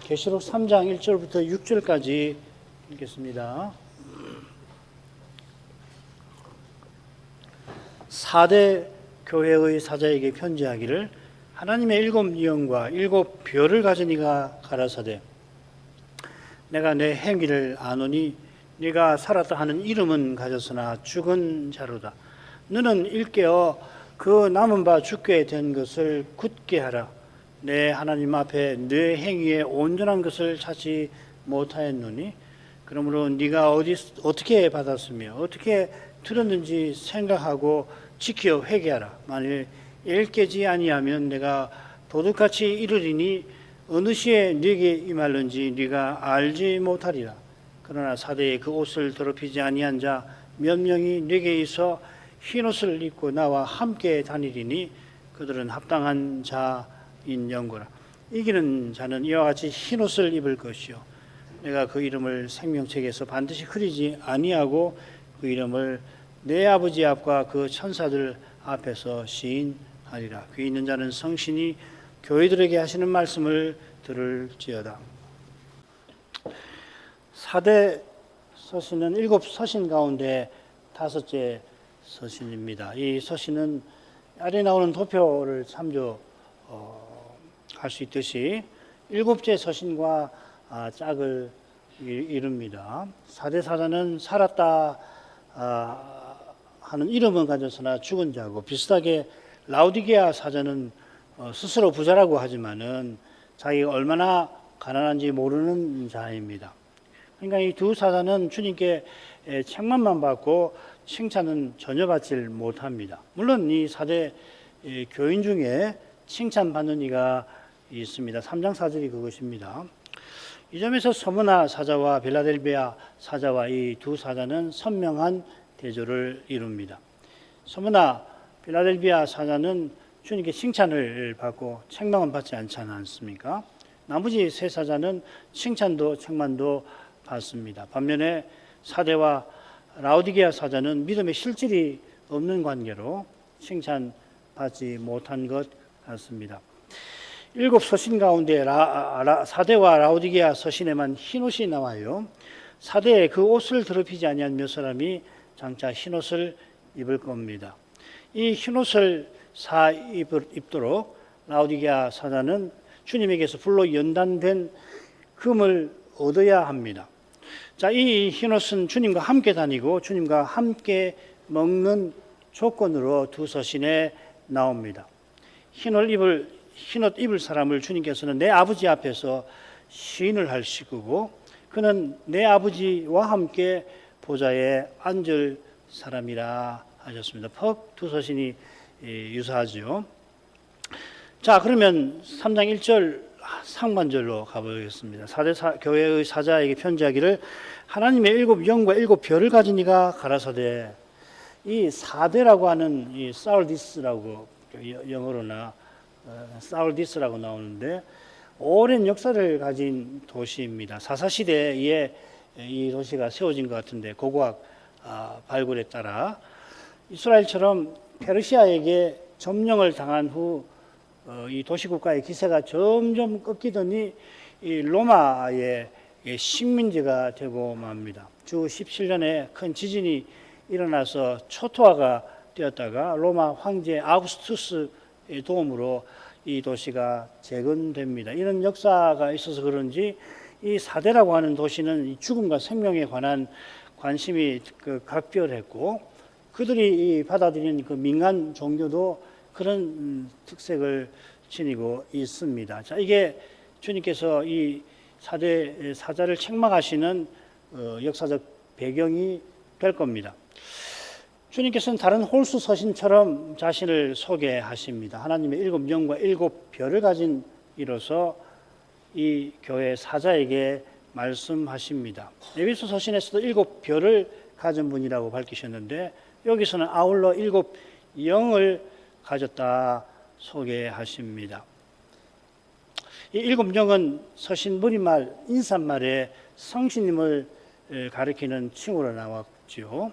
계시록 3장 1절부터 6절까지 읽겠습니다. 4대 교회의 사자에게 편지하기를 하나님의 7 영과 7 별을 가진 이가 가라사대 내가 내 행위를 아노니 네가 살았다 하는 이름은 가졌으나 죽은 자로다. 너는 일깨어 그 남은 바 죽게 된 것을 굳게 하라. 내 하나님 앞에 네 행위에 온전한 것을 찾지 못하였노니 그러므로 네가 어떻게 받았으며 어떻게 들었는지 생각하고 지켜 회개하라. 만일 일깨지 아니하면 내가 도둑같이 이르리니 어느 시에 네게 임할는지 네가 알지 못하리라. 그러나 사대에 그 옷을 더럽히지 아니한 자 몇 명이 네게 있어 흰옷을 입고 나와 함께 다니리니 그들은 합당한 자인 영고라. 이기는 자는 이와 같이 흰옷을 입을 것이요 내가 그 이름을 생명책에서 반드시 흐리지 아니하고 그 이름을 내 아버지 앞과 그 천사들 앞에서 시인하리라. 귀 있는 자는 성신이 교회들에게 하시는 말씀을 들을지어다. 4대 서신은 7 서신 가운데 5째 서신입니다. 이 서신은 아래 나오는 도표를 참조할 수 있듯이 7째 서신과 짝을 이룹니다. 4대 사자는 살았다 하는 이름은 가졌으나 죽은 자고, 비슷하게 라우디게아 사자는 스스로 부자라고 하지만은 자기가 얼마나 가난한지 모르는 자입니다. 그러니까 이 두 사자는 주님께 책망만 받고 칭찬은 전혀 받질 못합니다. 물론 이 4대 교인 중에 칭찬받는 이가 있습니다. 3장 4절이 그것입니다. 이 점에서 서문나 사자와 빌라델비아 사자와 이 두 사자는 선명한 대조를 이룹니다. 서문나 빌라델비아 사자는 주님께 칭찬을 받고 책망은 받지 않지 않습니까? 나머지 세 사자는 칭찬도 책망도 받습니다. 반면에 사대와 라우디게아 사자는 믿음의 실질이 없는 관계로 칭찬받지 못한 것 같습니다. 7 서신 가운데 사대와 라우디게아 서신에만 흰옷이 나와요. 사대에 그 옷을 더럽히지 아니한 몇 사람이 장차 흰옷을 입을 겁니다. 이 흰옷을 입도록 라우디게아 사자는 주님에게서 불로 연단된 금을 얻어야 합니다. 자, 이 흰옷은 주님과 함께 다니고 주님과 함께 먹는 조건으로 두 서신에 나옵니다. 흰옷 입을 사람을 주님께서는 내 아버지 앞에서 시인을 하시고 그는 내 아버지와 함께 보좌에 앉을 사람이라 하셨습니다. 퍽 두 서신이 유사하죠. 자, 그러면 3장 1절 상반절로 가보겠습니다. 4대 교회의 사자에게 편지하기를 하나님의 7 영과 7 별을 가진 이가 가라사대. 이 4대라고 하는 이 사울디스라고 영어로나 사울디스라고 나오는데 오랜 역사를 가진 도시입니다. 사사시대에 이 도시가 세워진 것 같은데 고고학 발굴에 따라 이스라엘처럼 페르시아에게 점령을 당한 후 이 도시국가의 기세가 점점 꺾이더니 이 로마의 식민지가 되고 맙니다. 주 17년에 큰 지진이 일어나서 초토화가 되었다가 로마 황제 아우구스투스의 도움으로 이 도시가 재건됩니다. 이런 역사가 있어서 그런지 이 4대라고 하는 도시는 이 죽음과 생명에 관한 관심이 각별했고 그들이 받아들이는 그 민간 종교도 그런 특색을 지니고 있습니다. 자, 이게 주님께서 이 4대 사자를 책망하시는 역사적 배경이 될 겁니다. 주님께서는 다른 홀수 서신처럼 자신을 소개하십니다. 하나님의 7 영과 7 별을 가진 이로서 이 교회 사자에게 말씀하십니다. 에베소 서신에서도 7 별을 가진 분이라고 밝히셨는데 여기서는 아울러 7 영을 가졌다 소개하십니다. 이 7 영은 서신 무리말 인사말에 성신님을 가리키는 칭호로 나왔죠.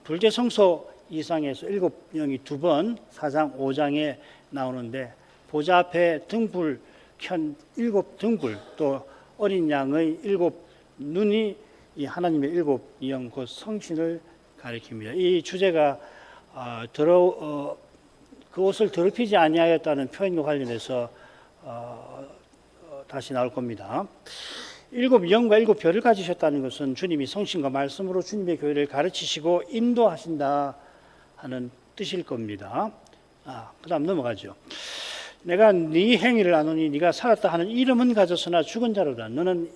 둘째 성소 이상에서 7 영이 2번 4장 5장에 나오는데 보좌 앞에 등불 켠 7 등불 또 어린 양의 7눈이 이 하나님의 7영 곧 성신을 가리킵니다. 이 주제가 그 옷을 더럽히지 아니하였다는 표현과 관련해서 다시 나올 겁니다. 7영과 7별을 가지셨다는 것은 주님이 성신과 말씀으로 주님의 교회를 가르치시고 인도하신다 하는 뜻일 겁니다. 그 다음 넘어가죠. 내가 네 행위를 아노니 네가 살았다 하는 이름은 가졌으나 죽은 자로다. 너는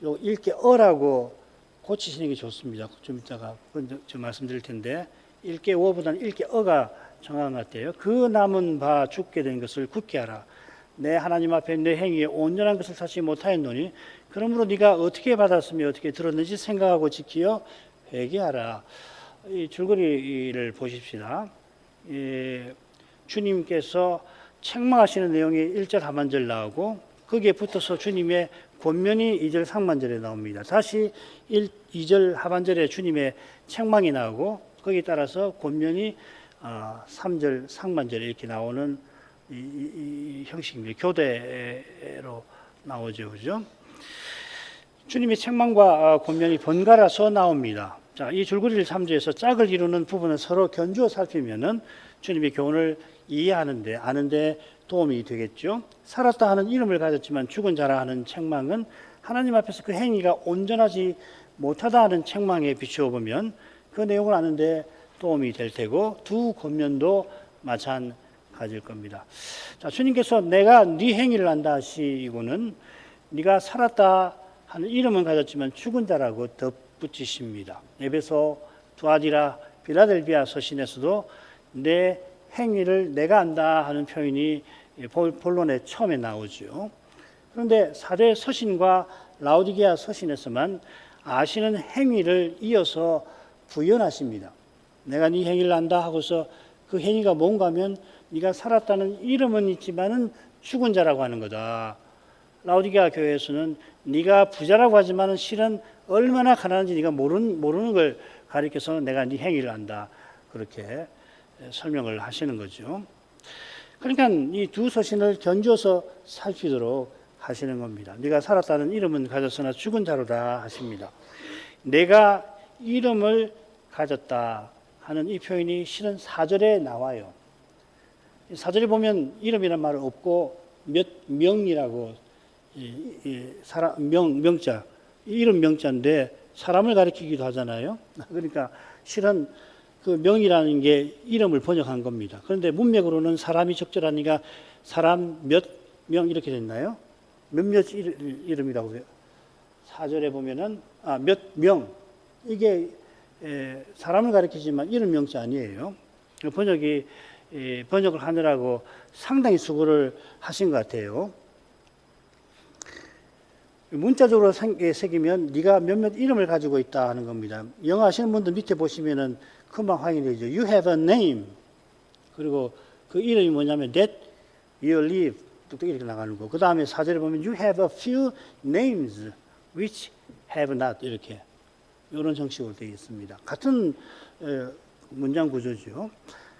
일깨어라고 고치시는 게 좋습니다. 좀 이따가 좀 말씀드릴 텐데 일깨어보다는 일깨어가 정확한 것 같아요. 그 남은 바 죽게 된 것을 굳게 하라. 내 하나님 앞에 내 행위에 온전한 것을 찾지 못하였노니 그러므로 네가 어떻게 받았으며 어떻게 들었는지 생각하고 지키어 회개하라. 이 줄거리를 보십시다. 주님께서 책망하시는 내용이 1절 하반절 나오고 거기에 붙어서 주님의 권면이 2절 상반절에 나옵니다. 다시 2절 하반절에 주님의 책망이 나오고 거기에 따라서 권면이 3절 상반절에 이렇게 나오는 이 형식입니다. 교대로 나오죠, 그죠? 주님의 책망과 권면이 번갈아서 나옵니다. 자, 이 줄거리를 참조해서 짝을 이루는 부분을 서로 견주어 살피면은 주님의 교훈을 이해하는데 아는데 도움이 되겠죠. 살았다 하는 이름을 가졌지만 죽은 자라 하는 책망은 하나님 앞에서 그 행위가 온전하지 못하다 하는 책망에 비추어 보면 그 내용을 아는데 도움이 될 테고 두 권면도 마찬가지일 겁니다. 자, 주님께서 내가 네 행위를 안다 하시고는 네가 살았다 하는 이름은 가졌지만 죽은 자라고 덧붙이십니다. 에베소, 두아디라, 빌라델비아 서신에서도 내 행위를 내가 안다 하는 표현이 본론의 처음에 나오죠. 그런데 사대 서신과 라오디게아 서신에서만 아시는 행위를 이어서 부연하십니다. 내가 네 행위를 안다 하고서 그 행위가 뭔가 하면 네가 살았다는 이름은 있지만은 죽은 자라고 하는 거다. 라오디게아 교회에서는 네가 부자라고 하지만은 실은 얼마나 가난한지 네가 모르는 걸 가리켜서 내가 네 행위를 안다. 그렇게 설명을 하시는 거죠. 그러니까 이 두 서신을 견주어서 살피도록 하시는 겁니다. 네가 살았다는 이름은 가졌으나 죽은 자로다 하십니다. 내가 이름을 가졌다 하는 이 표현이 실은 4절에 나와요. 4절에 보면 이름이란 말은 없고 몇 명이라고 명자, 이름 명자인데 사람을 가리키기도 하잖아요. 그러니까 실은 그 명이라는 게 이름을 번역한 겁니다. 그런데 문맥으로는 사람이 적절하니까 사람 몇 명 이렇게 됐나요? 몇몇 이름이라고 해요. 4절에 보면은 몇 명, 이게 사람을 가리키지만 이름 명자 아니에요. 번역을 하느라고 상당히 수고를 하신 것 같아요. 문자적으로 새기면 네가 몇몇 이름을 가지고 있다 하는 겁니다. 영어 하시는 분들 밑에 보시면은 금방 확인이 되죠. You have a name. 그리고 그 이름이 뭐냐면 that you live. 뚝뚝 이렇게 나가는 거. 그 다음에 4절에 보면 you have a few names which have not. 이렇게. 이런 형식으로 되어 있습니다. 같은 문장 구조죠.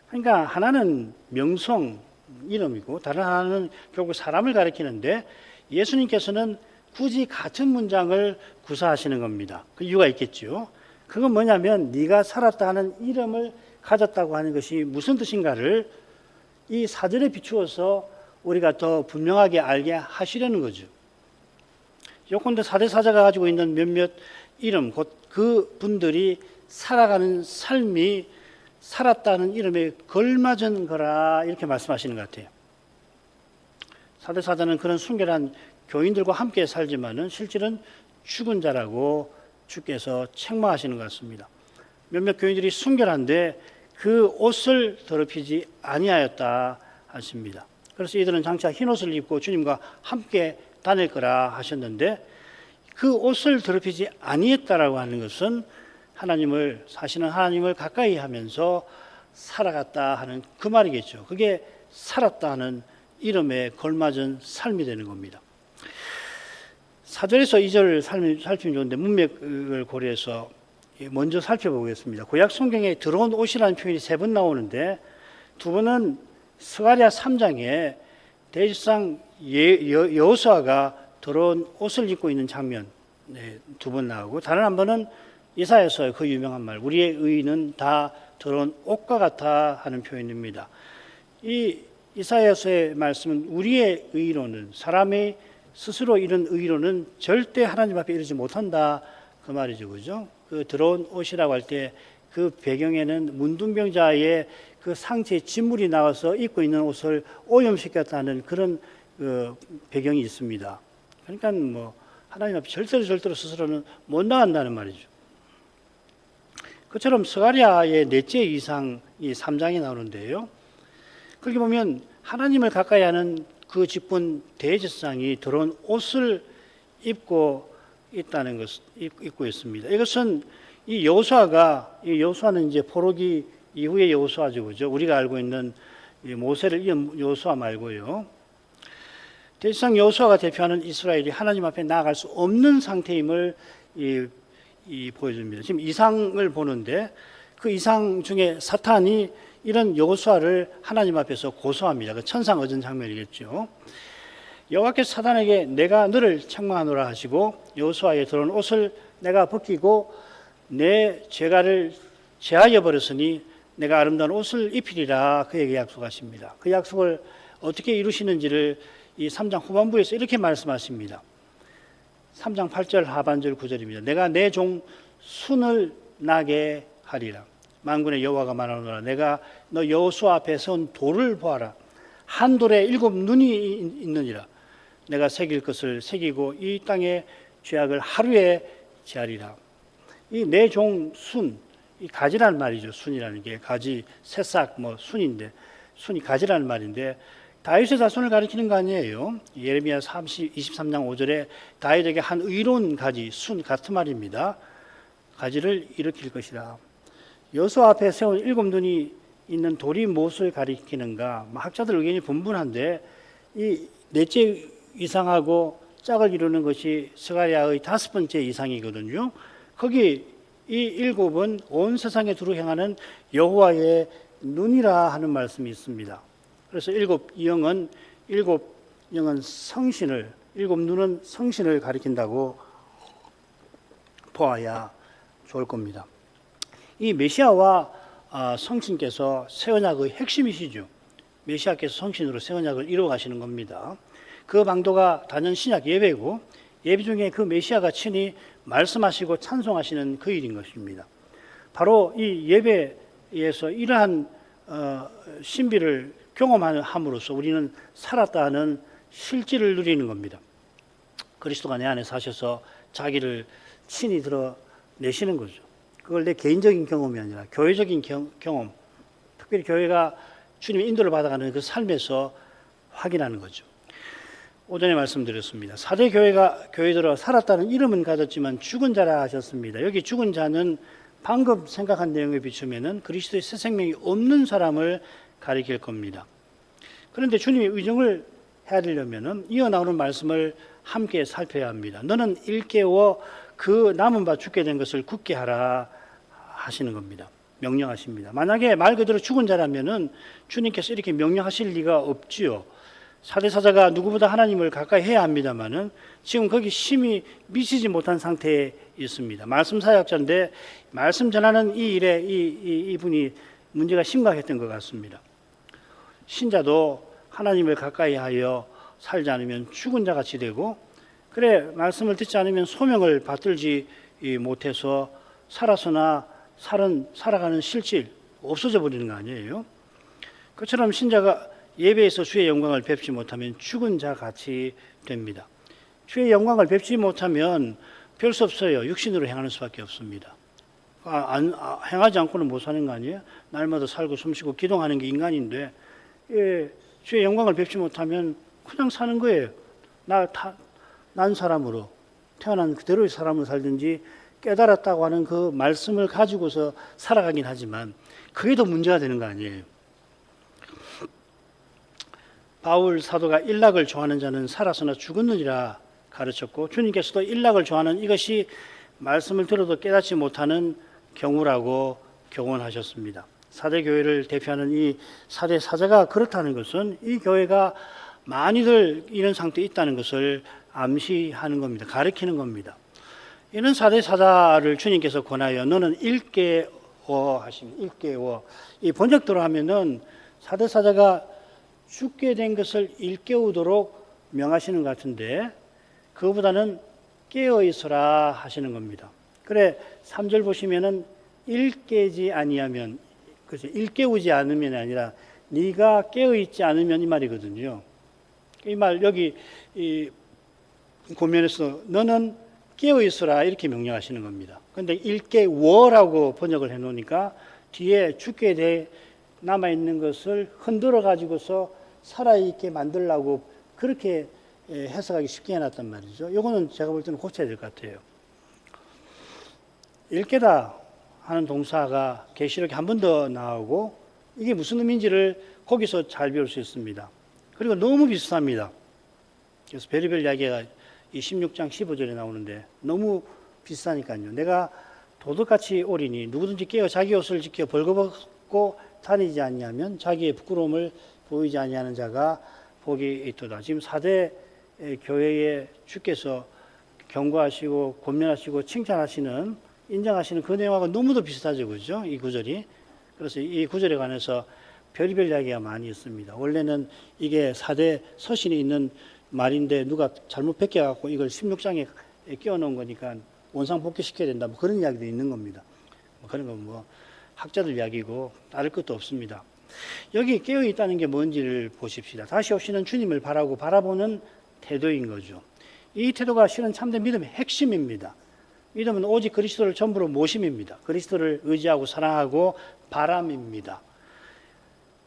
그러니까 하나는 명성, 이름이고 다른 하나는 결국 사람을 가리키는데 예수님께서는 굳이 같은 문장을 구사하시는 겁니다. 그 이유가 있겠죠. 그건 뭐냐면 네가 살았다 하는 이름을 가졌다고 하는 것이 무슨 뜻인가를 이 4절에 비추어서 우리가 더 분명하게 알게 하시려는 거죠. 요컨대 사대사자가 가지고 있는 몇몇 이름, 곧 그 분들이 살아가는 삶이 살았다는 이름에 걸맞은 거라 이렇게 말씀하시는 것 같아요. 사대사자는 그런 순결한 교인들과 함께 살지만은 실질은 죽은 자라고 주께서 책망하시는 것 같습니다. 몇몇 교인들이 순결한데 그 옷을 더럽히지 아니하였다 하십니다. 그래서 이들은 장차 흰 옷을 입고 주님과 함께 다닐 거라 하셨는데 그 옷을 더럽히지 아니했다라고 하는 것은 사시는 하나님을 가까이 하면서 살아갔다 하는 그 말이겠죠. 그게 살았다 하는 이름에 걸맞은 삶이 되는 겁니다. 4절에서 2절을 살피면 좋은데 문맥을 고려해서 먼저 살펴보겠습니다. 구약 성경에 들어온 옷이라는 표현이 3번 나오는데 두 번은 스가랴 3장에 대지상 여호수아가 더러운 옷을 입고 있는 장면 두 번 나오고, 다른 한 번은 이사야서의 그 유명한 말, 우리의 의는 다 더러운 옷과 같아 하는 표현입니다. 이 이사야서의 말씀은 우리의 의로는, 사람의 스스로 이룬 의로는 절대 하나님 앞에 이르지 못한다, 그 말이죠. 그죠? 그 더러운 옷이라고 할 때 그 배경에는 문둥병자의 그 상체에 진물이 나와서 입고 있는 옷을 오염시켰다는 그런 배경이 있습니다. 그러니까 뭐 하나님 앞에 절대로 스스로는 못 나간다는 말이죠. 그처럼 스가랴의 넷째 이상이 3장에 나오는데요. 그렇게 보면 하나님을 가까이 하는 그 직분 대제사장이 더러운 옷을 입고 있다는 것을 입고 있습니다. 이것은 이 여호수아는 이제 포로기 이후의 여호수아죠, 그죠? 우리가 알고 있는 모세를 이은 여호수아 말고요. 대제사장 여호수아가 대표하는 이스라엘이 하나님 앞에 나아갈 수 없는 상태임을 보여줍니다. 지금 이상을 보는데 그 이상 중에 사탄이 이런 여호수아를 하나님 앞에서 고소합니다. 그 천상 얻은 장면이겠죠. 여호와께서 사탄에게 내가 너를 책망하노라 하시고 여호수아의 더러운 옷을 내가 벗기고 내 죄가를 제하여 버렸으니 내가 아름다운 옷을 입히리라 그에게 약속하십니다. 그 약속을 어떻게 이루시는지를 이 3장 후반부에서 이렇게 말씀하십니다. 3장 8절 하반절 9절입니다. 내가 내 종 순을 나게 하리라. 만군의 여호와가 말하노라. 내가 너 여호수아 앞에 선 돌을 보아라. 한 돌에 7 눈이 있느니라. 내가 새길 것을 새기고 이 땅의 죄악을 하루에 제하리라. 이 내 종 순, 이 가지라는 말이죠. 순이라는 게 가지, 새싹, 순인데 순이 가지라는 말인데 다윗의 자손을 가리키는 거 아니에요. 예레미야 23장 5절에 다윗에게 한 의로운 가지, 순 같은 말입니다. 가지를 일으킬 것이라. 여호수아 앞에 세운 7 눈이 있는 돌이 무엇을 가리키는가? 학자들 의견이 분분한데 이 넷째 이상하고 짝을 이루는 것이 스가랴의 5번째 이상이거든요. 거기 이 7은 온 세상에 두루 행하는 여호와의 눈이라 하는 말씀이 있습니다. 그래서 7 영은 성신을, 7 눈은 성신을 가리킨다고 보아야 좋을 겁니다. 이 메시아와 성신께서 새 언약의 핵심이시죠. 메시아께서 성신으로 새 언약을 이루어 가시는 겁니다. 그 방도가 단연 신약 예배고 예배 중에 그 메시아가 친히 말씀하시고 찬송하시는 그 일인 것입니다. 바로 이 예배에서 이러한 신비를 경험함으로써 우리는 살았다는 실질을 누리는 겁니다. 그리스도가 내 안에 사셔서 자기를 친히 드러내시는 거죠. 그걸 내 개인적인 경험이 아니라 교회적인 경험, 특별히 교회가 주님의 인도를 받아가는 그 삶에서 확인하는 거죠. 오전에 말씀드렸습니다. 사대 교회가 교회 들어 살았다는 이름은 가졌지만 죽은 자라 하셨습니다. 여기 죽은 자는 방금 생각한 내용에 비추면은 그리스도의 새 생명이 없는 사람을 가리킬 겁니다. 그런데 주님의 의정을 해야 되려면은 이어 나오는 말씀을 함께 살펴야 합니다. 너는 일깨워 그 남은 바 죽게 된 것을 굳게 하라 하시는 겁니다. 명령하십니다. 만약에 말 그대로 죽은 자라면은 주님께서 이렇게 명령하실 리가 없지요. 사대사자가 누구보다 하나님을 가까이 해야 합니다만은 지금 거기 심히 미치지 못한 상태에 있습니다. 말씀 사역자인데 말씀 전하는 이 일에 이분이 문제가 심각했던 것 같습니다. 신자도 하나님을 가까이 하여 살지 않으면 죽은 자 같이 되고, 그래 말씀을 듣지 않으면 소명을 받들지 못해서 살아서나 살아가는 실질 없어져 버리는 거 아니에요? 그처럼 신자가 예배에서 주의 영광을 뵙지 못하면 죽은 자 같이 됩니다. 주의 영광을 뵙지 못하면 별 수 없어요. 육신으로 행하는 수밖에 없습니다. 행하지 않고는 못 사는 거 아니에요? 날마다 살고 숨쉬고 기동하는 게 인간인데 주의 영광을 뵙지 못하면 그냥 사는 거예요. 난 사람으로 태어난 그대로의 사람으로 살든지 깨달았다고 하는 그 말씀을 가지고서 살아가긴 하지만 그게 더 문제가 되는 거 아니에요. 바울 사도가 일락을 좋아하는 자는 살아서나 죽었느니라 가르쳤고, 주님께서도 일락을 좋아하는 이것이 말씀을 들어도 깨닫지 못하는 경우라고 교훈하셨습니다. 사대 교회를 대표하는 이 사대 사자가 그렇다는 것은 이 교회가 많이들 이런 상태에 있다는 것을 암시하는 겁니다. 가리키는 겁니다. 이런 사대 사자를 주님께서 권하여 너는 일깨워 하십니다. 일깨워. 이 번역대로 하면은 사대 사자가 죽게 된 것을 일깨우도록 명하시는 것 같은데 그거보다는 깨어 있어라 하시는 겁니다. 그래 3절 보시면은 일깨지 아니하면 그렇죠. 일깨우지 않으면이 아니라 네가 깨어 있지 않으면 이 말이거든요. 이 말 여기 이 고면에서 너는 깨어 있어라 이렇게 명령하시는 겁니다. 그런데 일깨워라고 번역을 해놓으니까 뒤에 죽게 돼 남아 있는 것을 흔들어 가지고서 살아있게 만들려고 그렇게 해석하기 쉽게 해놨단 말이죠. 이거는 제가 볼 때는 고쳐야 될 것 같아요. 일깨다 하는 동사가 계시록에 한 번 더 나오고 이게 무슨 의미인지를 거기서 잘 배울 수 있습니다. 그리고 너무 비슷합니다. 그래서 별의별 이야기가 이 16장 15절에 나오는데 너무 비슷하니까요. 내가 도둑같이 오리니 누구든지 깨어 자기 옷을 지켜 벌거벗고 다니지 아니하면 자기의 부끄러움을 보이지 아니하는 자가 복이 있도다. 지금 4대 교회에 주께서 경고하시고 권면하시고 칭찬하시는 인정하시는 그 내용하고 너무도 비슷하죠. 그죠? 이 구절이. 그래서 이 구절에 관해서 별의별 이야기가 많이 있습니다. 원래는 이게 4대 서신이 있는 말인데 누가 잘못 베껴갖고 이걸 16장에 끼워놓은 거니까 원상복귀시켜야 된다. 뭐 그런 이야기도 있는 겁니다. 그런 건 뭐 학자들 이야기고 다를 것도 없습니다. 여기 깨어 있다는 게 뭔지를 보십시다. 다시 오시는 주님을 바라보는 태도인 거죠. 이 태도가 실은 참된 믿음의 핵심입니다. 믿음은 오직 그리스도를 전부로 모심입니다. 그리스도를 의지하고 사랑하고 바람입니다.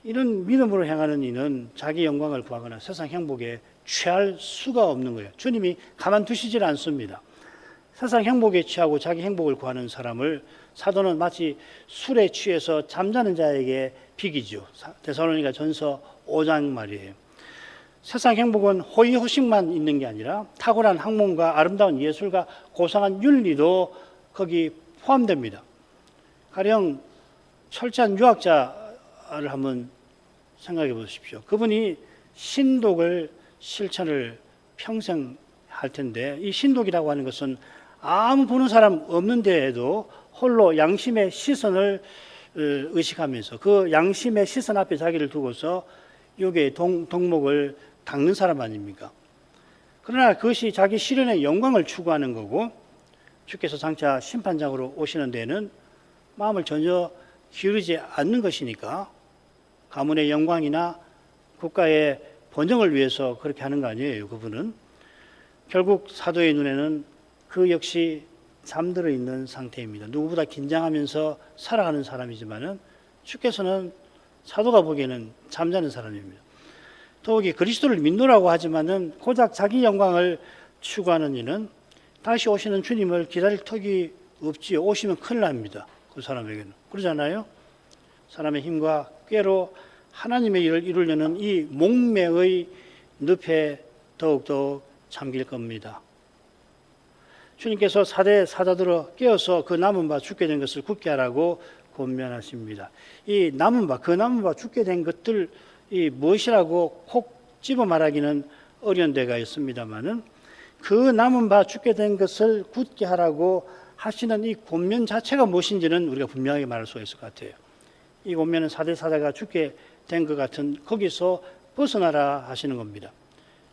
이런 믿음으로 행하는 이는 자기 영광을 구하거나 세상 행복에 취할 수가 없는 거예요. 주님이 가만두시질 않습니다. 세상 행복에 취하고 자기 행복을 구하는 사람을 사도는 마치 술에 취해서 잠자는 자에게 비기죠. 데살로니가 전서 5장 말이에요. 세상 행복은 호의호식만 있는 게 아니라 탁월한 학문과 아름다운 예술과 고상한 윤리도 거기 포함됩니다. 가령 철저한 유학자를 한번 생각해 보십시오. 그분이 신독을 실천을 평생 할 텐데 이 신독이라고 하는 것은 아무 보는 사람 없는 데에도 홀로 양심의 시선을 의식하면서 그 양심의 시선 앞에 자기를 두고서 요게 덕목을 닦는 사람 아닙니까? 그러나 그것이 자기 실현의 영광을 추구하는 거고 주께서 장차 심판장으로 오시는 데에는 마음을 전혀 기울이지 않는 것이니까 가문의 영광이나 국가의 번영을 위해서 그렇게 하는 거 아니에요. 그분은 결국 사도의 눈에는 그 역시 잠들어 있는 상태입니다. 누구보다 긴장하면서 살아가는 사람이지만은 주께서는 사도가 보기에는 잠자는 사람입니다. 더욱이 그리스도를 믿노라고 하지만은 고작 자기 영광을 추구하는 이는 다시 오시는 주님을 기다릴 턱이 없지요. 오시면 큰일 납니다. 그 사람에게는. 그러잖아요. 사람의 힘과 꾀로 하나님의 일을 이루려는 이 목매의 늪에 더욱더 잠길 겁니다. 주님께서 4대 사자들어 깨어서 그 남은 바 죽게 된 것을 굳게 하라고 권면하십니다. 이 남은 바, 그 남은 바 죽게 된 것들 이 무엇이라고 콕 집어 말하기는 어려운 데가 있습니다만은 그 남은 바 죽게 된 것을 굳게 하라고 하시는 이 권면 자체가 무엇인지는 우리가 분명하게 말할 수가 있을 것 같아요. 이 권면은 4대 사자가 죽게 된 것 같은 거기서 벗어나라 하시는 겁니다.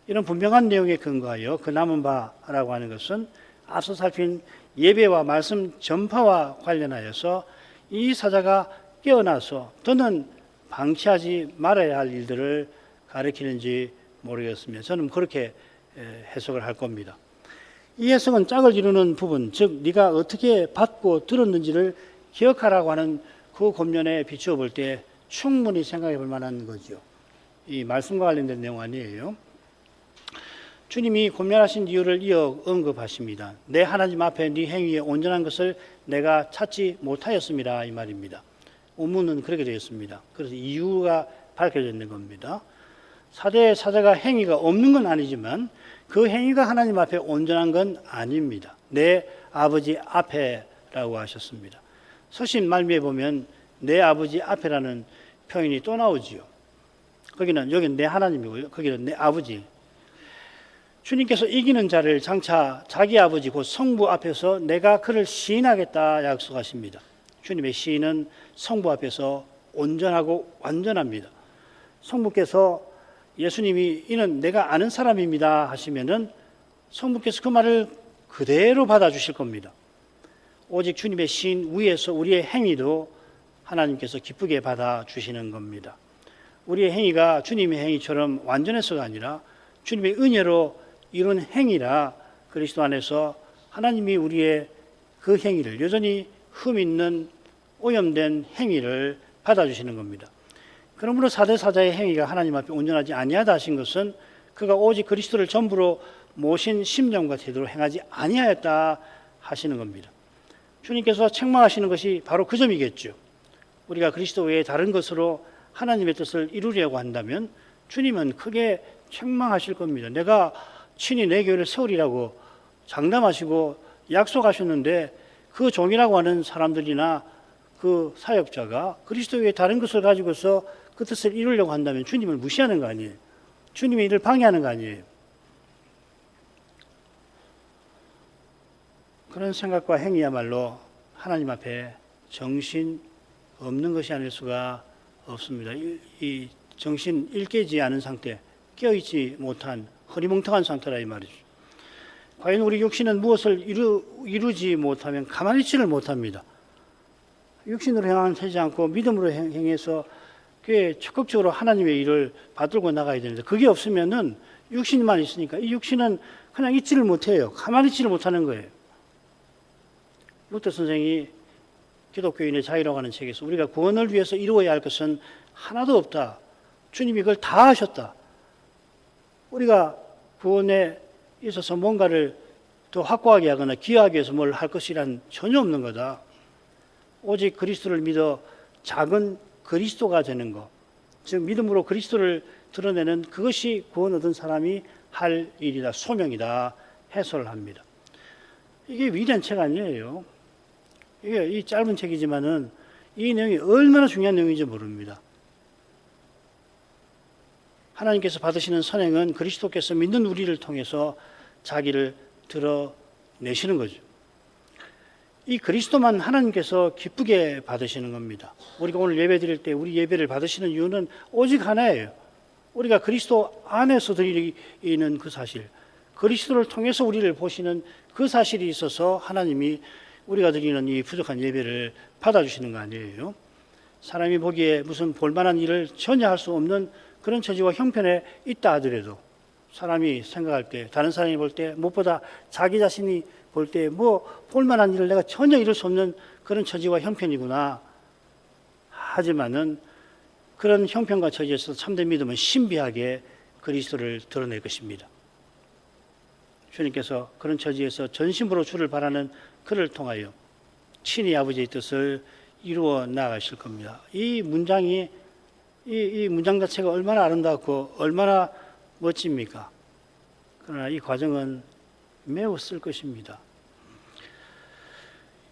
이런 분명한 내용에 근거하여 그 남은 바라고 하는 것은 앞서 살핀 예배와 말씀 전파와 관련하여서 이 사자가 깨어나서 더는 방치하지 말아야 할 일들을 가리키는지 모르겠습니다. 저는 그렇게 해석을 할 겁니다. 이 해석은 짝을 이루는 부분, 즉 네가 어떻게 받고 들었는지를 기억하라고 하는 그 권면에 비추어 볼 때 충분히 생각해 볼 만한 거죠. 이 말씀과 관련된 내용 아니에요. 주님이 권면하신 이유를 이어 언급하십니다. 내 하나님 앞에 네 행위에 온전한 것을 내가 찾지 못하였습니다. 이 말입니다. 원문은 그렇게 되어 있습니다. 그래서 이유가 밝혀져 있는 겁니다. 4대 사자가 행위가 없는 건 아니지만 그 행위가 하나님 앞에 온전한 건 아닙니다. 내 아버지 앞에라고 하셨습니다. 서신 말미에 보면 내 아버지 앞에라는 표현이 또 나오지요. 여기는 내 하나님이고요. 거기는 내 아버지. 주님께서 이기는 자를 장차 자기 아버지 곧 성부 앞에서 내가 그를 시인하겠다 약속하십니다. 주님의 시인은 성부 앞에서 온전하고 완전합니다. 성부께서 예수님이 이는 내가 아는 사람입니다 하시면은 성부께서 그 말을 그대로 받아주실 겁니다. 오직 주님의 시인 위에서 우리의 행위도 하나님께서 기쁘게 받아주시는 겁니다. 우리의 행위가 주님의 행위처럼 완전해서가 아니라 주님의 은혜로 이룬 행위라 그리스도 안에서 하나님이 우리의 그 행위를 여전히 흠 있는 오염된 행위를 받아주시는 겁니다. 그러므로 사대 사자의 행위가 하나님 앞에 온전하지 아니하다 하신 것은 그가 오직 그리스도를 전부로 모신 심정과 태도로 행하지 아니하였다 하시는 겁니다. 주님께서 책망하시는 것이 바로 그 점이겠죠. 우리가 그리스도 외에 다른 것으로 하나님의 뜻을 이루려고 한다면 주님은 크게 책망하실 겁니다. 내가 친히 내 교회를 세우리라고 장담하시고 약속하셨는데 그 종이라고 하는 사람들이나 그 사역자가 그리스도 외에 다른 것을 가지고서 그 뜻을 이루려고 한다면 주님을 무시하는 거 아니에요. 주님의 일을 방해하는 거 아니에요. 그런 생각과 행위야말로 하나님 앞에 정신 없는 것이 아닐 수가 없습니다. 이 정신 일깨지 않은 상태, 깨어있지 못한 허리멍텅한 상태라 이 말이죠. 과연 우리 육신은 무엇을 이루지 못하면 가만히 있지를 못합니다. 육신으로 행하지 않고 믿음으로 행해서 꽤 적극적으로 하나님의 일을 받들고 나가야 되는데 그게 없으면은 육신만 있으니까 이 육신은 그냥 있지를 못해요. 가만히 있지를 못하는 거예요. 루터 선생이 기독교인의 자유라고 하는 책에서 우리가 구원을 위해서 이루어야 할 것은 하나도 없다. 주님이 그걸 다 하셨다. 우리가 구원에 있어서 뭔가를 더 확고하게 하거나 기여하기 위해서 뭘 할 것이란 전혀 없는 거다. 오직 그리스도를 믿어 작은 그리스도가 되는 것, 즉 믿음으로 그리스도를 드러내는 그것이 구원 얻은 사람이 할 일이다, 소명이다 해설을 합니다. 이게 위대한 책 아니에요. 이게 이 짧은 책이지만은 이 내용이 얼마나 중요한 내용인지 모릅니다. 하나님께서 받으시는 선행은 그리스도께서 믿는 우리를 통해서 자기를 드러내시는 거죠. 이 그리스도만 하나님께서 기쁘게 받으시는 겁니다. 우리가 오늘 예배 드릴 때 우리 예배를 받으시는 이유는 오직 하나예요. 우리가 그리스도 안에서 드리는 그 사실, 그리스도를 통해서 우리를 보시는 그 사실이 있어서 하나님이 우리가 드리는 이 부족한 예배를 받아주시는 거 아니에요. 사람이 보기에 무슨 볼만한 일을 전혀 할 수 없는 그런 처지와 형편에 있다 하더라도 사람이 생각할 때, 다른 사람이 볼 때, 무엇보다 자기 자신이 볼 때 뭐 볼만한 일을 내가 전혀 이룰 수 없는 그런 처지와 형편이구나. 하지만은 그런 형편과 처지에서 참된 믿음은 신비하게 그리스도를 드러낼 것입니다. 주님께서 그런 처지에서 전심으로 주를 바라는 그를 통하여 친히 아버지의 뜻을 이루어 나가실 겁니다. 이 문장이 이 문장 자체가 얼마나 아름답고 얼마나 멋집니까? 그러나 이 과정은 매우 쓸 것입니다.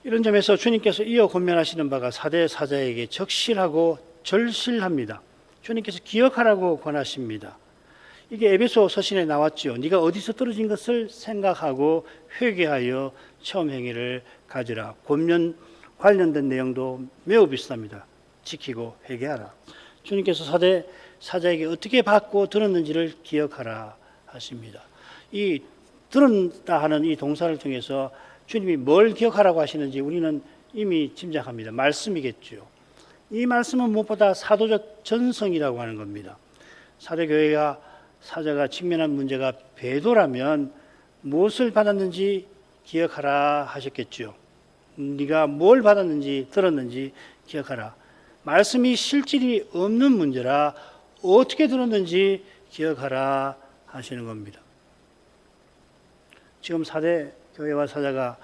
이런 점에서 주님께서 이어 권면하시는 바가 사대 사자에게 적실하고 절실합니다. 주님께서 기억하라고 권하십니다. 이게 에베소 서신에 나왔죠. 네가 어디서 떨어진 것을 생각하고 회개하여 처음 행위를 가지라. 권면 관련된 내용도 매우 비슷합니다. 지키고 회개하라. 주님께서 사대 사자에게 어떻게 받고 들었는지를 기억하라 하십니다. 이 들었다 하는 이 동사를 통해서 주님이 뭘 기억하라고 하시는지 우리는 이미 짐작합니다. 말씀이겠죠. 이 말씀은 무엇보다 사도적 전성이라고 하는 겁니다. 사도교회가 사자가 직면한 문제가 배도라면 무엇을 받았는지 기억하라 하셨겠죠. 네가 뭘 받았는지 들었는지 기억하라. 말씀이 실질이 없는 문제라 어떻게 들었는지 기억하라 하시는 겁니다. 지금 사대 교회와 사자가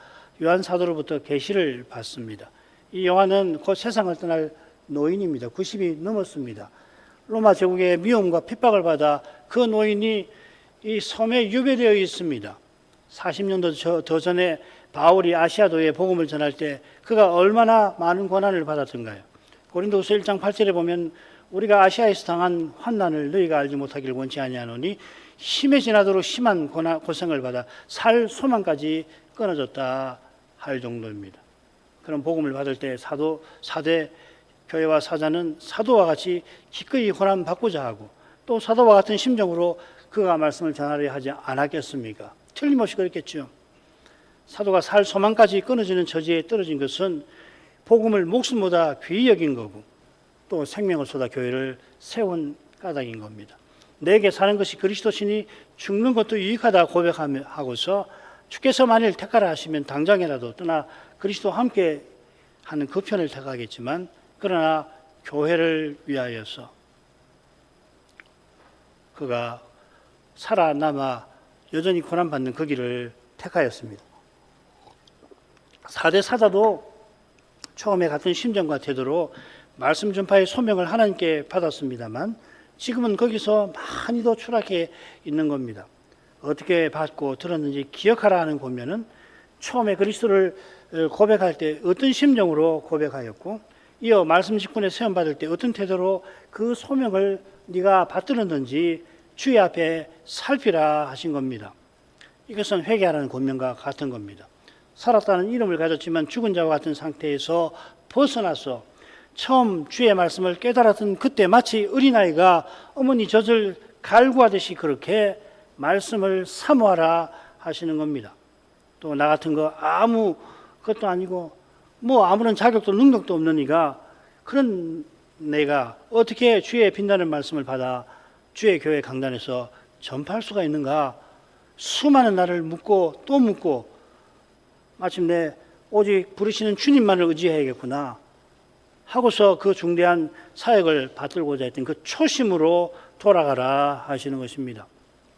요한 사도로부터 계시를 받습니다. 이 요한은 곧 세상을 떠날 노인입니다. 90이 넘었습니다. 로마 제국의 미움과 핍박을 받아 그 노인이 이 섬에 유배되어 있습니다. 40년도 더 전에 바울이 아시아도에 복음을 전할 때 그가 얼마나 많은 고난을 받았던가요? 고린도후서 1장 8절에 보면 우리가 아시아에서 당한 환난을 너희가 알지 못하기를 원치 아니하노니 심해 지나도록 심한 고생을 받아 살 소망까지 끊어졌다 할 정도입니다. 그런 복음을 받을 때 사대 교회와 사자는 사도와 같이 기꺼이 호남 받고자 하고 또 사도와 같은 심정으로 그가 말씀을 전하려 하지 않았겠습니까? 틀림없이 그랬겠죠. 사도가 살 소망까지 끊어지는 처지에 떨어진 것은 복음을 목숨보다 귀히 여긴 거고 또 생명을 쏟아 교회를 세운 까닭인 겁니다. 내게 사는 것이 그리스도시니 죽는 것도 유익하다 고백하고서 주께서 만일 택하라 하시면 당장이라도 떠나 그리스도와 함께 하는 그 편을 택하겠지만 그러나 교회를 위하여서 그가 살아남아 여전히 고난받는 그 길을 택하였습니다. 4대 사자도 처음에 같은 심정과 태도로 말씀 전파의 소명을 하나님께 받았습니다만 지금은 거기서 많이 더 추락해 있는 겁니다. 어떻게 받고 들었는지 기억하라 하는 보면은 처음에 그리스도를 고백할 때 어떤 심정으로 고백하였고 이어 말씀 직분에 세움받을 때 어떤 태도로 그 소명을 네가 받들었는지 주의 앞에 살피라 하신 겁니다. 이것은 회개하라는 권면과 같은 겁니다. 살았다는 이름을 가졌지만 죽은 자와 같은 상태에서 벗어나서 처음 주의 말씀을 깨달았던 그때 마치 어린아이가 어머니 젖을 갈구하듯이 그렇게 말씀을 사모하라 하시는 겁니다. 또 나 같은 거 아무 것도 아니고 뭐 아무런 자격도 능력도 없는 이가 그런 내가 어떻게 주의 빛나는 말씀을 받아 주의 교회 강단에서 전파할 수가 있는가 수많은 날을 묻고 또 묻고 마침내 오직 부르시는 주님만을 의지해야겠구나 하고서 그 중대한 사역을 받들고자 했던 그 초심으로 돌아가라 하시는 것입니다.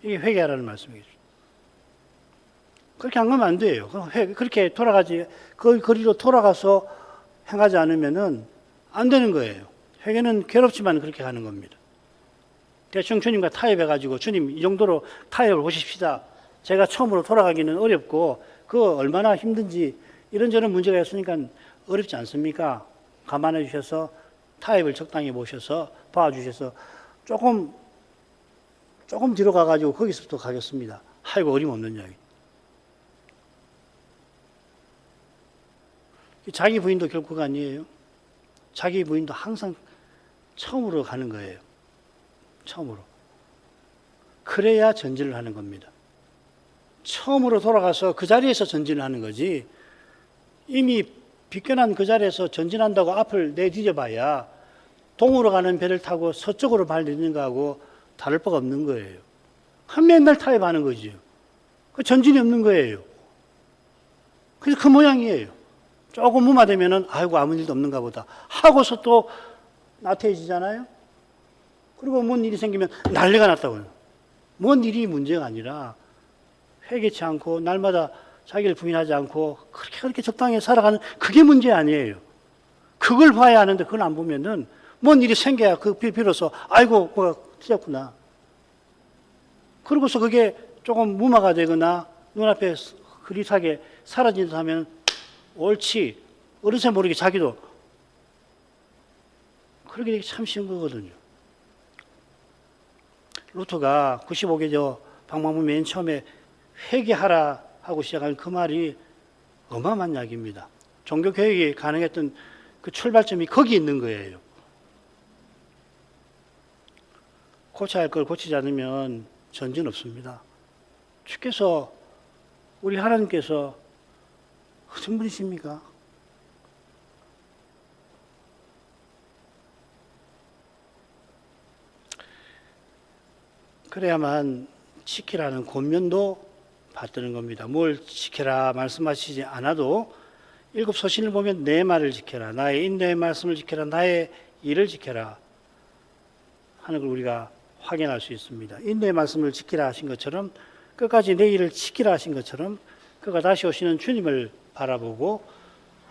이게 회개하라는 말씀이겠죠. 그렇게 안 가면 안 돼요. 그렇게 돌아가지, 그 거리로 돌아가서 행하지 않으면은 안 되는 거예요. 회개는 괴롭지만 그렇게 가는 겁니다. 대충 주님과 타협해가지고 주님 이 정도로 타협을 보십시다. 제가 처음으로 돌아가기는 어렵고 그 얼마나 힘든지 이런저런 문제가 있으니까 어렵지 않습니까? 감안해 주셔서 타협을 적당히 보셔서 봐주셔서 조금 뒤로 가가지고 거기서부터 가겠습니다. 아이고 어림없는 이야기. 자기 부인도 결코가 아니에요. 자기 부인도 항상 처음으로 가는 거예요. 처음으로. 그래야 전진을 하는 겁니다. 처음으로 돌아가서 그 자리에서 전진을 하는 거지 이미 비껴난 그 자리에서 전진한다고 앞을 내뒤져 봐야 동으로 가는 배를 타고 서쪽으로 발 내딛는 거하고 다를 바가 없는 거예요. 맨날 타협하는 거죠. 그 전진이 없는 거예요. 그래서 그 모양이에요. 조금 무마되면은 아이고 아무 일도 없는가 보다 하고서 또 나태해지잖아요. 그리고 뭔 일이 생기면 난리가 났다고요. 뭔 일이 문제가 아니라 회개치 않고 날마다 자기를 부인하지 않고 그렇게 적당히 살아가는 그게 문제 아니에요. 그걸 봐야 하는데 그걸 안 보면은 뭔 일이 생겨야 그 비로소 아이고 뭐가 틀렸구나. 그러고서 그게 조금 무마가 되거나 눈앞에 흐릿하게 사라진다 하면 옳지. 어느새 모르게 자기도 그렇게 되기 참 쉬운 거거든요. 루터가 95개조 방방문 맨 처음에 회개하라 하고 시작한 그 말이 어마어마한 이야기입니다. 종교개혁이 가능했던 그 출발점이 거기 있는 거예요. 고쳐야 할 걸 고치지 않으면 전진 없습니다. 주께서 우리 하나님께서 무슨 분이십니까? 그래야만 지키라는 권면도 받드는 겁니다. 뭘 지켜라 말씀하시지 않아도 일곱 서신을 보면 내 말을 지켜라, 나의 인내의 말씀을 지켜라, 나의 일을 지켜라 하는 걸 우리가 확인할 수 있습니다. 인내의 말씀을 지키라 하신 것처럼 끝까지 내 일을 지키라 하신 것처럼 그가 다시 오시는 주님을 바라보고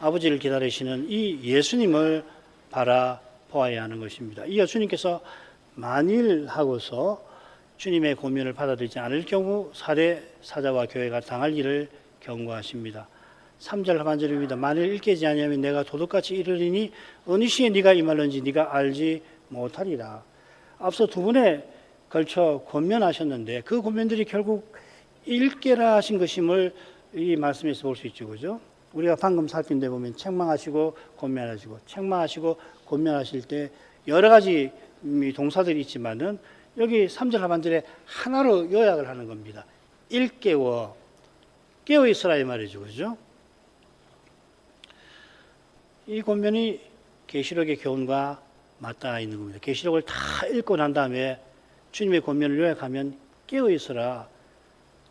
아버지를 기다리시는 이 예수님을 바라보아야 하는 것입니다. 이어 주님께서 만일 하고서 주님의 고면을 받아들이지 않을 경우 사대 사자와 교회가 당할 일을 경고하십니다. 3절 하반절입니다. 만일 일깨지 아니하면 내가 도둑같이 이르리니 어느 시에 네가 임할는지 네가 알지 못하리라. 앞서 두 번에 걸쳐 권면하셨는데 그 권면들이 결국 일깨라 하신 것임을 이 말씀에서 볼 수 있죠. 그죠? 우리가 방금 살핀 데 보면 책망하시고 권면하시고 책망하시고 권면하실 때 여러 가지 동사들이 있지만은 여기 3절 하반절에 하나로 요약을 하는 겁니다. 일깨워 깨어 있으라 이 말이죠. 그죠? 이 권면이 계시록의 교훈과 맞닿아 있는 겁니다. 계시록을 다 읽고 난 다음에 주님의 권면을 요약하면 깨어 있으라.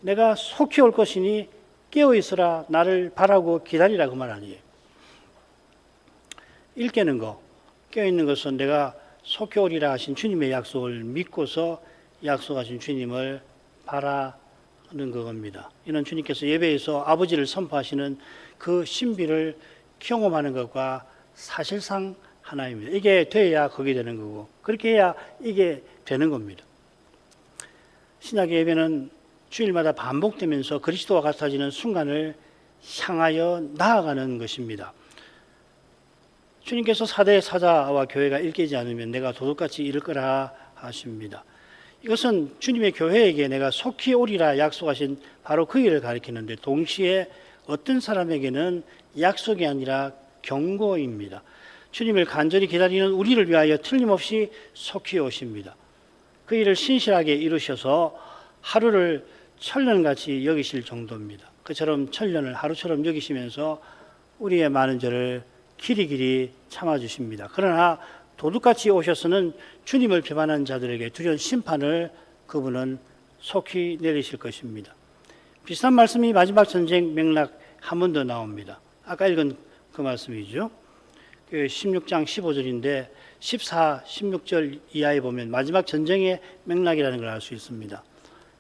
내가 속히 올 것이니 깨어 있으라. 나를 바라고 기다리라 그 말 아니에요. 일깨는 거, 깨어 있는 것은 내가 속히 오리라 하신 주님의 약속을 믿고서 약속하신 주님을 바라는 그겁니다. 이는 주님께서 예배에서 아버지를 선포하시는 그 신비를 경험하는 것과 사실상 하나입니다. 이게 돼야 그게 되는 거고 그렇게 해야 이게 되는 겁니다. 신약의 예배는 주일마다 반복되면서 그리스도와 같아지는 순간을 향하여 나아가는 것입니다. 주님께서 사대 사자와 교회가 일깨지 않으면 내가 도둑같이 이를 거라 하십니다. 이것은 주님의 교회에게 내가 속히 오리라 약속하신 바로 그 일을 가리키는데 동시에 어떤 사람에게는 약속이 아니라 경고입니다. 주님을 간절히 기다리는 우리를 위하여 틀림없이 속히 오십니다. 그 일을 신실하게 이루셔서 하루를 천년같이 여기실 정도입니다. 그처럼 천년을 하루처럼 여기시면서 우리의 많은 죄를 길이길이 참아주십니다. 그러나 도둑같이 오셔서는 주님을 배반한 자들에게 두려운 심판을 그분은 속히 내리실 것입니다. 비슷한 말씀이 마지막 전쟁 맥락 한 번 더 나옵니다. 아까 읽은 그 말씀이죠. 16장 15절인데 14, 16절 이하에 보면 마지막 전쟁의 맥락이라는 걸 알 수 있습니다.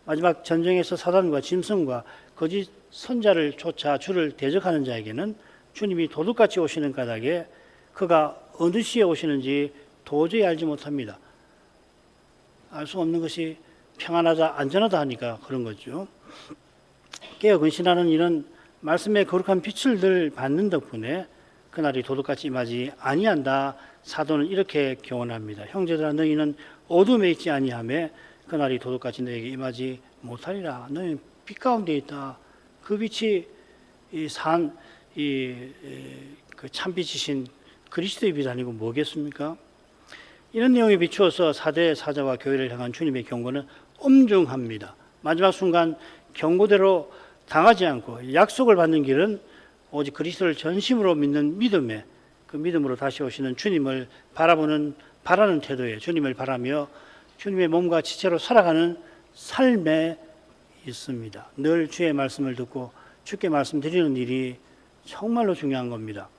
마지막 전쟁에서 사단과 짐승과 거짓 선자를 쫓아 주를 대적하는 자에게는 주님이 도둑같이 오시는 까닭에 그가 어느 시에 오시는지 도저히 알지 못합니다. 알 수 없는 것이 평안하다, 안전하다 하니까 그런 거죠. 깨어 근신하는 이는 말씀의 거룩한 빛을 늘 받는 덕분에 그날이 도둑같이 임하지 아니한다. 사도는 이렇게 교훈합니다. 형제들아 너희는 어둠에 있지 아니하며 그날이 도둑같이 너에게 임하지 못하리라. 너희는 빛 가운데 있다. 그 빛이 그 참빛이신 그리스도의 빛 아니고 뭐겠습니까? 이런 내용에 비추어서 사대 사자와 교회를 향한 주님의 경고는 엄중합니다. 마지막 순간 경고대로 당하지 않고 약속을 받는 길은 오직 그리스도를 전심으로 믿는 믿음에 그 믿음으로 다시 오시는 주님을 바라는 태도에 주님을 바라며 주님의 몸과 지체로 살아가는 삶에 있습니다. 늘 주의 말씀을 듣고 주께 말씀드리는 일이 정말로 중요한 겁니다.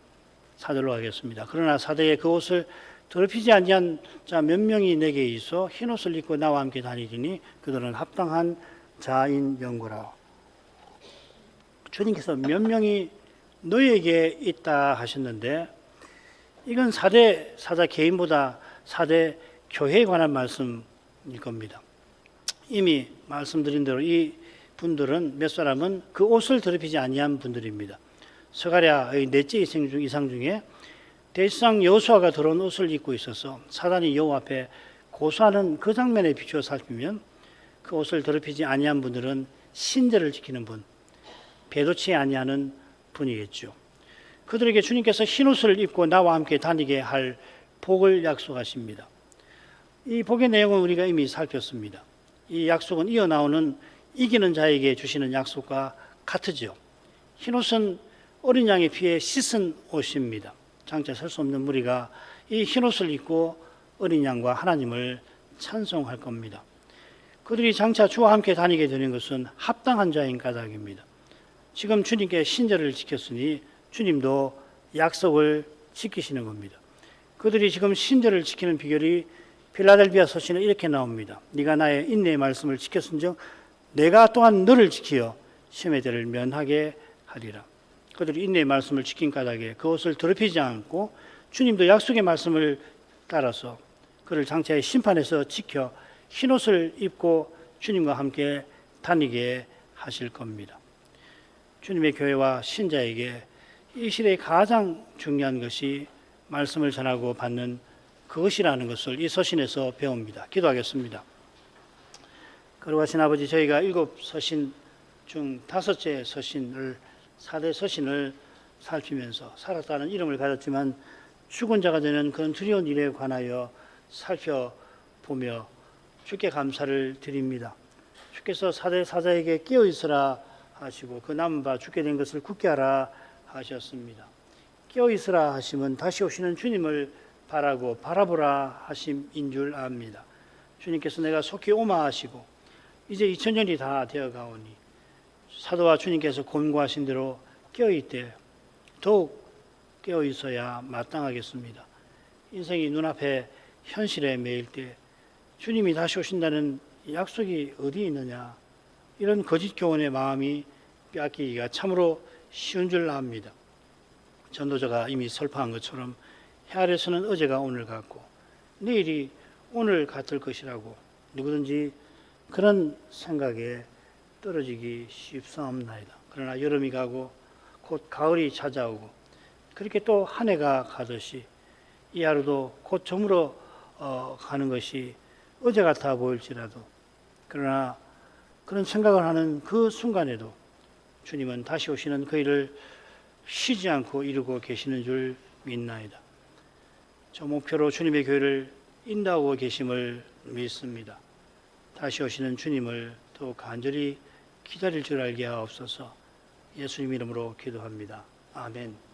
4절로 가겠습니다. 그러나 사대의 그 옷을 더럽히지 아니한 자 몇 명이 내게 있어 흰 옷을 입고 나와 함께 다니리니 그들은 합당한 자인 영구라. 주님께서 몇 명이 너희에게 있다 하셨는데 이건 사대 사자 개인보다 사대 교회에 관한 말씀일 겁니다. 이미 말씀드린 대로 이 분들은 몇 사람은 그 옷을 더럽히지 아니한 분들입니다. 스가랴의 넷째 이상 중에 대지상 여호수아가 더러운 옷을 입고 있어서 사단이 여호와 앞에 고소하는 그 장면에 비추어 살피면 그 옷을 더럽히지 아니한 분들은 신절을 지키는 분, 배도치 아니하는 분이겠죠. 그들에게 주님께서 흰 옷을 입고 나와 함께 다니게 할 복을 약속하십니다. 이 복의 내용은 우리가 이미 살폈습니다. 이 약속은 이어나오는 이기는 자에게 주시는 약속과 같으죠. 흰 옷은 어린 양의 피에 씻은 옷입니다. 장차 설 수 없는 무리가 이 흰 옷을 입고 어린 양과 하나님을 찬송할 겁니다. 그들이 장차 주와 함께 다니게 되는 것은 합당한 자인 까닭입니다. 지금 주님께 신절을 지켰으니 주님도 약속을 지키시는 겁니다. 그들이 지금 신절을 지키는 비결이 필라델비아 서신에 이렇게 나옵니다. 네가 나의 인내의 말씀을 지켰은즉 내가 또한 너를 지키어 시험의 때를 면하게 하리라. 그들이 인내의 말씀을 지킨 까닭에 그것을 더럽히지 않고 주님도 약속의 말씀을 따라서 그를 장차의 심판에서 지켜 흰옷을 입고 주님과 함께 다니게 하실 겁니다. 주님의 교회와 신자에게 이 시대에 가장 중요한 것이 말씀을 전하고 받는 그것이라는 것을 이 서신에서 배웁니다. 기도하겠습니다. 거룩하신 아버지, 저희가 7서신 중 5째 서신을, 4대 서신을 살피면서 살았다는 이름을 가졌지만 죽은 자가 되는 그런 두려운 일에 관하여 살펴보며 주께 감사를 드립니다. 주께서 4대 사자에게 깨어있으라 하시고 그 남은 바 죽게 된 것을 굳게 하라 하셨습니다. 깨어있으라 하심은 다시 오시는 주님을 바라고 바라보라 하심인 줄 압니다. 주님께서 내가 속히 오마 하시고 이제 2000년이 다 되어 가오니 사도와 주님께서 권고하신 대로 깨어있되 더욱 깨어있어야 마땅하겠습니다. 인생이 눈앞에 현실에 매일 때 주님이 다시 오신다는 약속이 어디 있느냐, 이런 거짓 교훈의 마음이 빼앗기기가 참으로 쉬운 줄 압니다. 전도자가 이미 설파한 것처럼 해 아래서는 어제가 오늘 같고 내일이 오늘 같을 것이라고 누구든지 그런 생각에 떨어지기 쉽사옵나이다. 그러나 여름이 가고 곧 가을이 찾아오고 그렇게 또 한 해가 가듯이 이 하루도 곧 저물어 가는 것이 어제 같아 보일지라도, 그러나 그런 생각을 하는 그 순간에도 주님은 다시 오시는 그 일을 쉬지 않고 이루고 계시는 줄 믿나이다. 저 목표로 주님의 교회를 인도하고 계심을 믿습니다. 다시 오시는 주님을 더욱 간절히 기다릴 줄 알게 하옵소서. 예수님 이름으로 기도합니다. 아멘.